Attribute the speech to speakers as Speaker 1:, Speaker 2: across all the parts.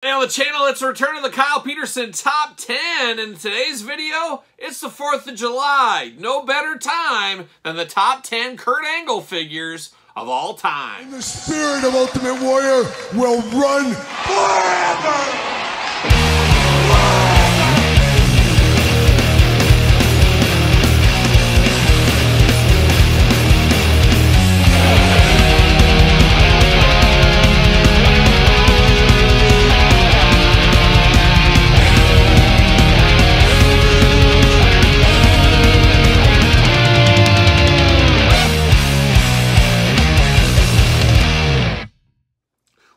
Speaker 1: Hey, on the channel, it's a return to the Kyle Peterson Top 10. In today's video, it's the 4th of July. No better time than the top 10 Kurt Angle figures of all time.
Speaker 2: And the spirit of Ultimate Warrior will run forever!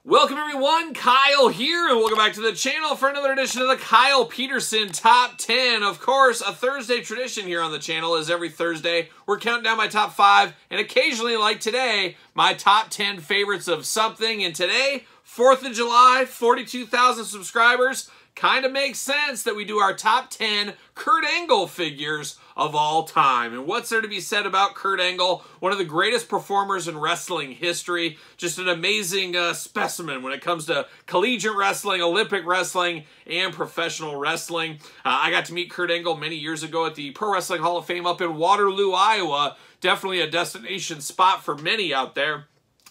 Speaker 1: Welcome everyone, Kyle here, and welcome back to the channel for another edition of the Kyle Peterson Top 10. Of course, a Thursday tradition here on the channel is every Thursday we're counting down my top 5, and occasionally, like today, my top 10 favorites of something. And today, 4th of July, 42,000 subscribers, kind of makes sense that we do our top 10 Kurt Angle figures of all time. And what's there to be said about Kurt Angle? One of the greatest performers in wrestling history. Just an amazing specimen when it comes to collegiate wrestling, Olympic wrestling, and professional wrestling. I got to meet Kurt Angle many years ago at the Pro Wrestling Hall of Fame up in Waterloo, Iowa. Definitely a destination spot for many out there.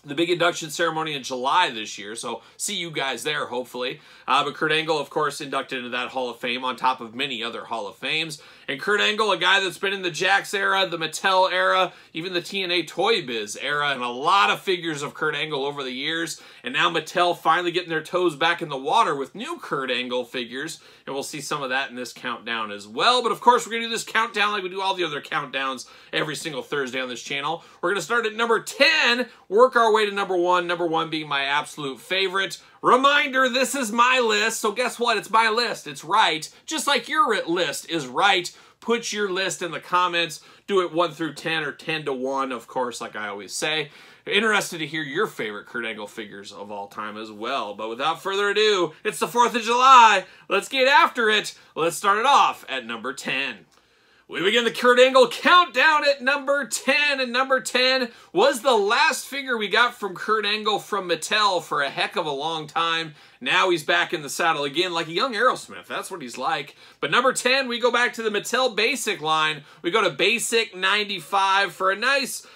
Speaker 1: The big induction ceremony in July this year, so see you guys there, hopefully. But Kurt Angle, of course, inducted into that Hall of Fame on top of many other Hall of Fames. And Kurt Angle, a guy that's been in the Jakks era, the Mattel era, even the TNA Toy Biz era, and a lot of figures of Kurt Angle over the years. And now Mattel finally getting their toes back in the water with new Kurt Angle figures. And we'll see some of that in this countdown as well. But of course, we're going to do this countdown like we do all the other countdowns every single Thursday on this channel. We're going to start at number 10, work our way to number 1, number 1 being my absolute favorite. Reminder, this is my list, so guess what? It's my list. It's right. Just like your list is right. Put your list in the comments. Do it 1 through 10 or 10 to 1, of course, like I always say. Interested to hear your favorite Kurt Angle figures of all time as well. But without further ado, it's the 4th of July. Let's get after it. Let's start it off at number 10. We begin the Kurt Angle countdown at number 10, and number 10 was the last figure we got from Kurt Angle from Mattel for a heck of a long time. Now he's back in the saddle again like a young Aerosmith. That's what he's like. But number 10, we go back to the Mattel Basic line. We go to Basic 95 for a nice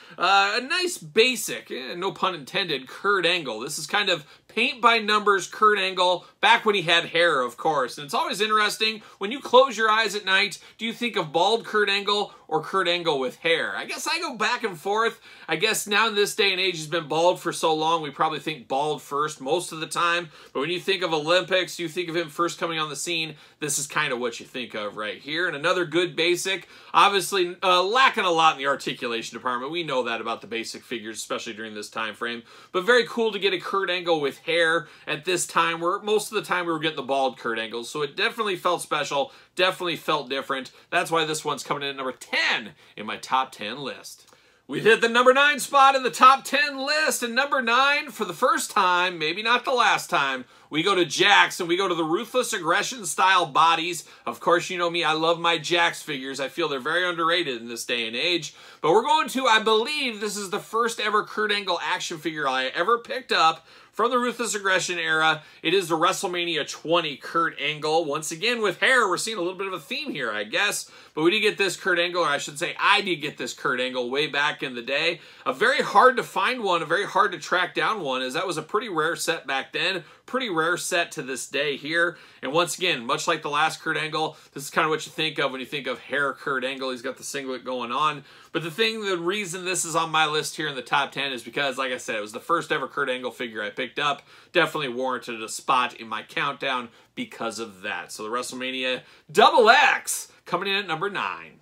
Speaker 1: basic, no pun intended, Kurt Angle. This is kind of paint by numbers Kurt Angle, back when he had hair, of course. And it's always interesting, when you close your eyes at night, do you think of bald Kurt Angle or Kurt Angle with hair? I guess I go back and forth. I guess now in this day and age, he's been bald for so long, we probably think bald first most of the time. But when you think of Olympics, you think of him first coming on the scene, this is kind of what you think of right here. And another good basic, obviously lacking a lot in the articulation department. We know that about the basic figures, especially during this time frame. But very cool to get a Kurt Angle with hair at this time, where most of the time we were getting the bald Kurt Angles. So it definitely felt special, definitely felt different. That's why this one's coming in at number 10 in my top 10 list. We hit the number 9 spot in the top 10 list, and number 9, for the first time, maybe not the last time, we go to Jakks, and we go to the Ruthless Aggression style bodies. Of course, you know me, I love my Jakks figures. I feel they're very underrated in this day and age. But we're going to, I believe, this is the first ever Kurt Angle action figure I ever picked up from the Ruthless Aggression era. It is the WrestleMania 20 Kurt Angle. Once again, with hair, we're seeing a little bit of a theme here, I guess. But we did get this Kurt Angle, or I should say I did get this Kurt Angle way back in the day. A very hard to find one, a very hard to track down one, as that was a pretty rare set back then. Pretty rare set to this day here. And once again, much like the last Kurt Angle, this is kind of what you think of when you think of hair Kurt Angle. He's got the singlet going on. But the reason this is on my list here in the top 10 is because, like I said, it was the first ever Kurt Angle figure I picked up. Definitely warranted a spot in my countdown because of that. So the WrestleMania XX coming in at number 9.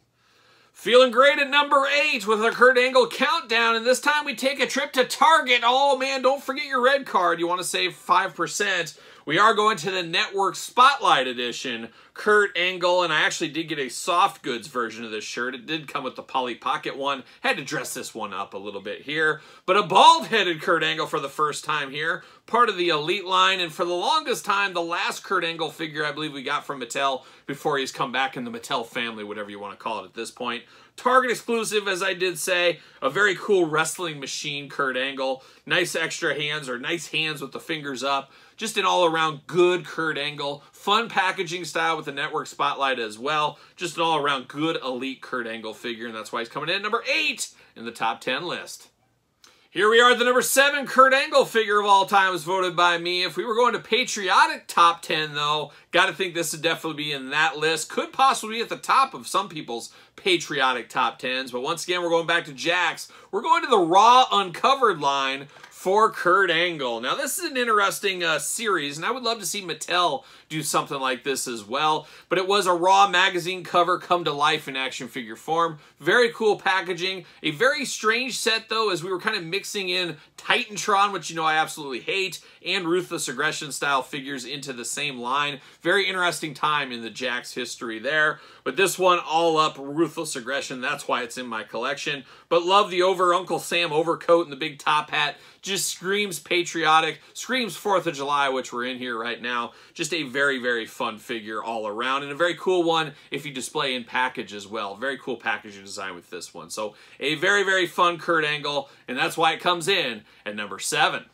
Speaker 1: Feeling great at number 8 with our Kurt Angle countdown, and this time we take a trip to Target. Oh man, don't forget your red card. You want to save 5%. We are going to the Network Spotlight Edition Kurt Angle, and I actually did get a soft goods version of this shirt. It did come with the Polly Pocket one. Had to dress this one up a little bit here. But a bald-headed Kurt Angle for the first time here. part of the Elite line, and for the longest time, the last Kurt Angle figure I believe we got from Mattel before he's come back in the Mattel family, whatever you want to call it at this point. Target exclusive, as I did say, a very cool wrestling machine Kurt Angle. Nice extra hands, or nice hands with the fingers up. Just an all-around good Kurt Angle. Fun packaging style with the network spotlight as well. Just an all-around good Elite Kurt Angle figure, and that's why he's coming in at number 8 in the top 10 list. Here we are at the number 7 Kurt Angle figure of all time, was voted by me. If we were going to patriotic top 10, though, got to think this would definitely be in that list. Could possibly be at the top of some people's patriotic top 10s. But once again, we're going back to Jakks. We're going to the Raw Uncovered line for Kurt Angle. Now, this is an interesting series, and I would love to see Mattel do something like this as well. But it was a Raw magazine cover come to life in action figure form. Very cool packaging. A very strange set, though, as we were kind of mixing in Titantron, which you know I absolutely hate, and Ruthless Aggression style figures into the same line. Very interesting time in the Jakks history there. But this one, all up Ruthless Aggression. That's why it's in my collection. But love the Uncle Sam overcoat and the big top hat. Just screams patriotic, screams 4th of July, which we're in here right now. Just a very, very fun figure all around, and a very cool one if you display in package as well. Very cool packaging design with this one. So a very, very fun Kurt Angle, and that's why it comes in at number 7.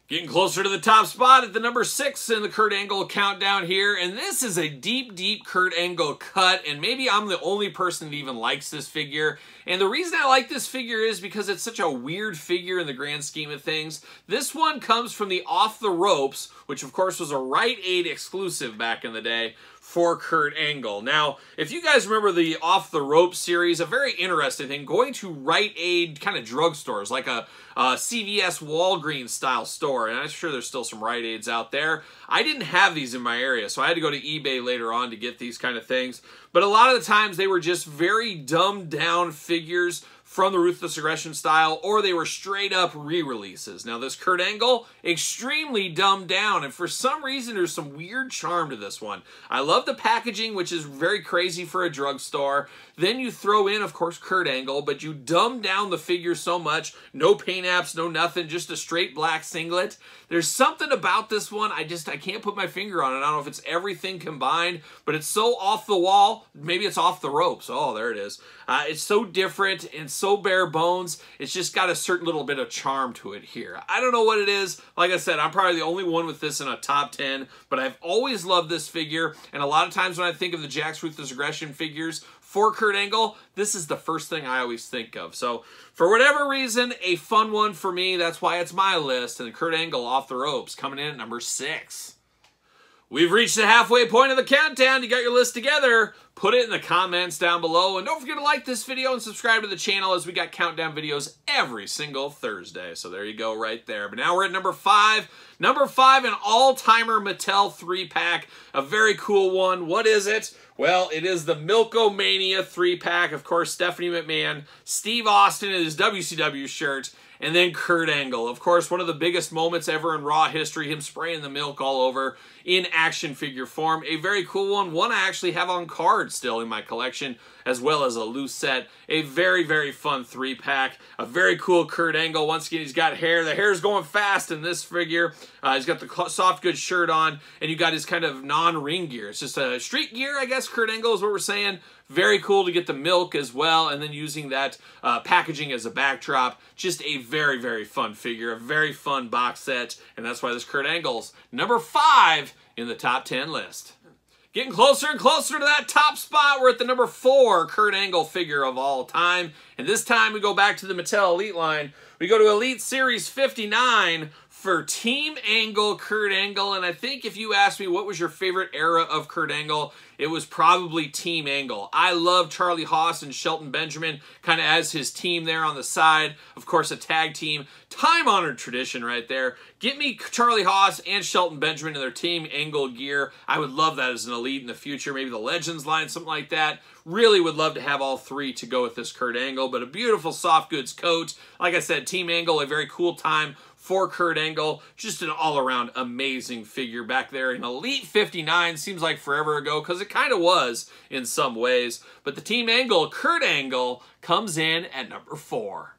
Speaker 1: Getting closer to the top spot at the number 6 in the Kurt Angle countdown here. And this is a deep, deep Kurt Angle cut. And maybe I'm the only person that even likes this figure. And the reason I like this figure is because it's such a weird figure in the grand scheme of things. This one comes from the Off the Ropes, which of course was a Rite Aid exclusive back in the day for Kurt Angle. Now, if you guys remember the Off the Ropes series, a very interesting thing, going to Rite Aid kind of drugstores, like a CVS Walgreens style store, and I'm sure there's still some Rite Aids out there. I didn't have these in my area, so I had to go to eBay later on to get these kind of things. But a lot of the times they were just very dumbed down figures from the Ruthless Aggression style, or they were straight up re-releases. Now this Kurt Angle, extremely dumbed down, and for some reason there's some weird charm to this one. I love the packaging, which is very crazy for a drugstore. Then you throw in, of course, Kurt Angle, but you dumb down the figure so much. No paint apps, no nothing, just a straight black singlet. There's something about this one, I can't put my finger on it. I don't know if it's everything combined, but it's so off the wall. Maybe it's off the ropes. Oh, there it is. It's so different and so bare bones. It's just got a certain little bit of charm to it here. I don't know what it is. Like I said, I'm probably the only one with this in a top 10, but I've always loved this figure, and a lot of times when I think of the Jakks Ruthless Aggression figures for Kurt Angle, this is the first thing I always think of. So, for whatever reason, a fun one for me. That's why it's my list. And Kurt Angle Off the Ropes coming in at number 6. We've reached the halfway point of the countdown. You got your list together. Put it in the comments down below. And don't forget to like this video and subscribe to the channel, as we got countdown videos every single Thursday. So there you go right there. But now we're at number 5. Number 5, an all-timer Mattel 3-pack. A very cool one. What is it? Well, it is the Milkomania 3-pack. Of course, Stephanie McMahon, Steve Austin in his WCW shirt, and then Kurt Angle. Of course, one of the biggest moments ever in Raw history, him spraying the milk all over in action figure form. A very cool one. One I actually have on card still in my collection, as well as a loose set. A very, very fun 3-pack. A very cool Kurt Angle. Once again, he's got hair. The hair's going fast in this figure. He's got the soft goods shirt on, and you got his kind of non-ring gear. It's just a street gear, I guess, Kurt Angle is what we're saying. Very cool to get the milk as well, and then using that packaging as a backdrop. Just a very, very fun figure, a very fun box set, and that's why this Kurt Angle's number 5 in the top 10 list. Getting closer and closer to that top spot. We're at the number 4 Kurt Angle figure of all time, and this time we go back to the Mattel Elite line. We go to Elite Series 59 for Team Angle Kurt Angle, and I think if you asked me what was your favorite era of Kurt Angle, it was probably Team Angle. I love Charlie Haas and Shelton Benjamin kind of as his team there on the side. Of course, a tag team. Time-honored tradition right there. Get me Charlie Haas and Shelton Benjamin in their Team Angle gear. I would love that as an Elite in the future. Maybe the Legends line, something like that. Really would love to have all 3 to go with this Kurt Angle, but a beautiful soft goods coat. Like I said, Team Angle, a very cool time for Kurt Angle. Just an all-around amazing figure back there in Elite 59. Seems like forever ago, because it kind of was in some ways. But the Team Angle Kurt Angle comes in at number 4.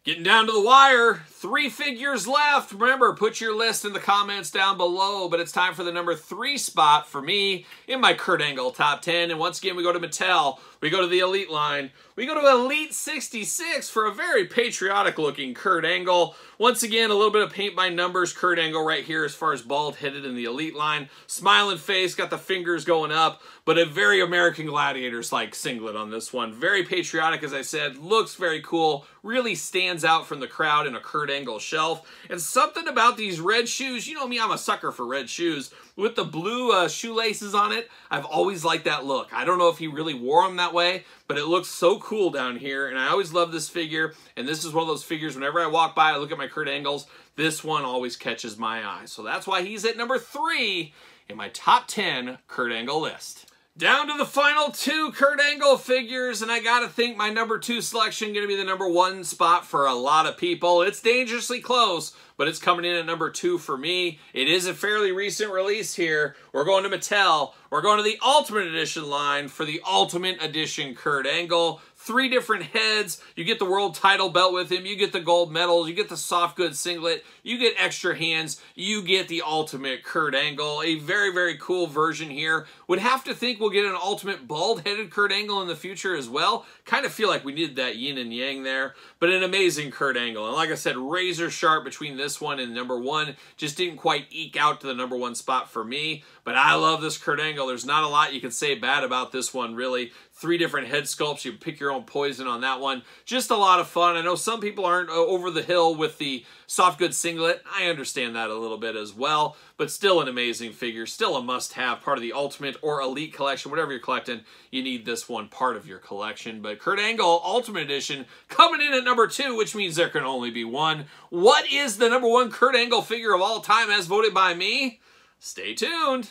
Speaker 1: Getting down to the wire, 3 figures left. Remember, put your list in the comments down below, but it's time for the number 3 spot for me in my Kurt Angle top 10. And once again, we go to Mattel. We go to the Elite line. We go to Elite 66 for a very patriotic looking Kurt Angle. Once again, a little bit of paint by numbers Kurt Angle right here as far as bald headed in the Elite line. Smiling face, got the fingers going up, but a very American Gladiators-like singlet on this one. Very patriotic, as I said. Looks very cool. Really stands out from the crowd in a Kurt Angle shelf. And something about these red shoes, you know me, I'm a sucker for red shoes. With the blue shoelaces on it, I've always liked that look. I don't know if he really wore them that way, but it looks so cool down here, and I always love this figure, and this is one of those figures, whenever I walk by, I look at my Kurt Angles, this one always catches my eye. So that's why he's at number 3 in my top 10 Kurt Angle list. Down to the final 2 Kurt Angle figures, and I gotta think my number 2 selection gonna be the number 1 spot for a lot of people. It's dangerously close, but it's coming in at number 2 for me. It is a fairly recent release here. We're going to Mattel. We're going to the Ultimate Edition line for the Ultimate Edition Kurt Angle. 3 different heads. You get the world title belt with him. You get the gold medals. You get the soft goods singlet. You get extra hands. You get the ultimate Kurt Angle. A very, very cool version here. Would have to think we'll get an ultimate bald-headed Kurt Angle in the future as well. Kind of feel like we needed that yin and yang there. But an amazing Kurt Angle. And like I said, razor sharp between this one and number 1. Just didn't quite eke out to the number 1 spot for me. But I love this Kurt Angle. There's not a lot you can say bad about this one, really. 3 different head sculpts. You pick your own poison on that one. Just a lot of fun. I know some people aren't over the hill with the soft goods singlet. I understand that a little bit as well. But still an amazing figure. Still a must-have. Part of the Ultimate or Elite collection. Whatever you're collecting, you need this one part of your collection. But Kurt Angle Ultimate Edition coming in at number 2, which means there can only be one. What is the number 1 Kurt Angle figure of all time as voted by me? Stay tuned.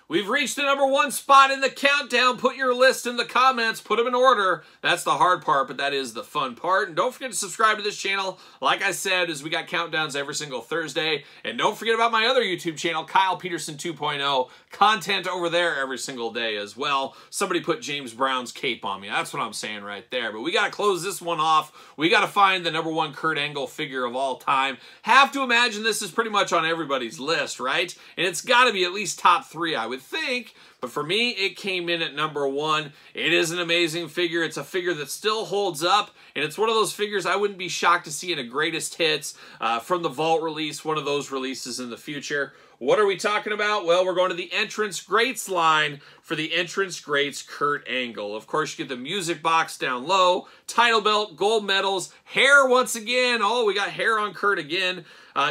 Speaker 1: We've reached the number 1 spot in the countdown. Put your list in the comments. Put them in order. That's the hard part, but that is the fun part. And don't forget to subscribe to this channel. Like I said, as we got countdowns every single Thursday. And don't forget about my other YouTube channel, Kyle Peterson 2.0. Content over there every single day as well. Somebody put James Brown's cape on me. That's what I'm saying right there. But we got to close this one off. We got to find the number 1 Kurt Angle figure of all time. Have to imagine this is pretty much on everybody's list, right? And it's got to be at least top 3, I would think. But for me, it came in at number 1. It is an amazing figure. It's a figure that still holds up, and it's one of those figures I wouldn't be shocked to see in a greatest hits from the Vault release, one of those releases in the future. What are we talking about? Well, we're going to the Entrance Greats line for the Entrance Greats Kurt Angle. Of course, you get the music box down low, title belt, gold medals, hair once again. Oh, we got hair on Kurt again.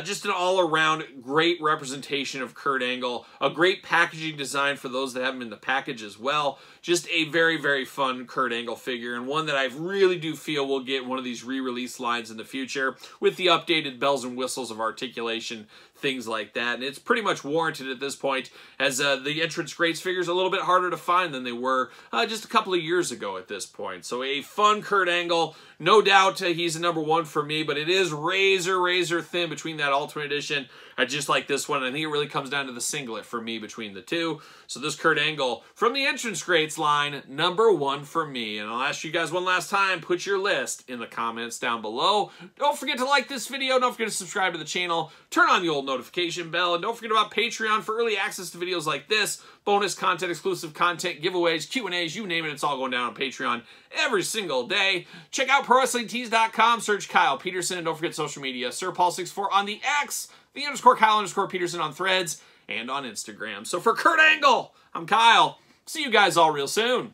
Speaker 1: Just an all-around great representation of Kurt Angle. A great packaging design for those that have him in the package as well. Just a very, very fun Kurt Angle figure, and one that I really do feel will get one of these re-release lines in the future with the updated bells and whistles of articulation, things like that. And it's pretty much warranted at this point, as the Entrance Greats figures a little bit harder to find than they were just a couple of years ago at this point. So a fun Kurt Angle. No doubt he's a number 1 for me, but it is razor, razor thin between that Ultimate Edition. I just like this one. I think it really comes down to the singlet for me between the 2. So this Kurt Angle from the Entrance Greats line, number 1 for me. And I'll ask you guys one last time, put your list in the comments down below. Don't forget to like this video. Don't forget to subscribe to the channel. Turn on the old notification bell. And don't forget about Patreon for early access to videos like this. Bonus content, exclusive content, giveaways, Q&As, you name it. It's all going down on Patreon every single day. Check out ProWrestlingTees.com. Search Kyle Peterson. And don't forget social media. SirPaul64 on the X. The _Kyle_Peterson on Threads and on Instagram. So for Kurt Angle, I'm Kyle. See you guys all real soon.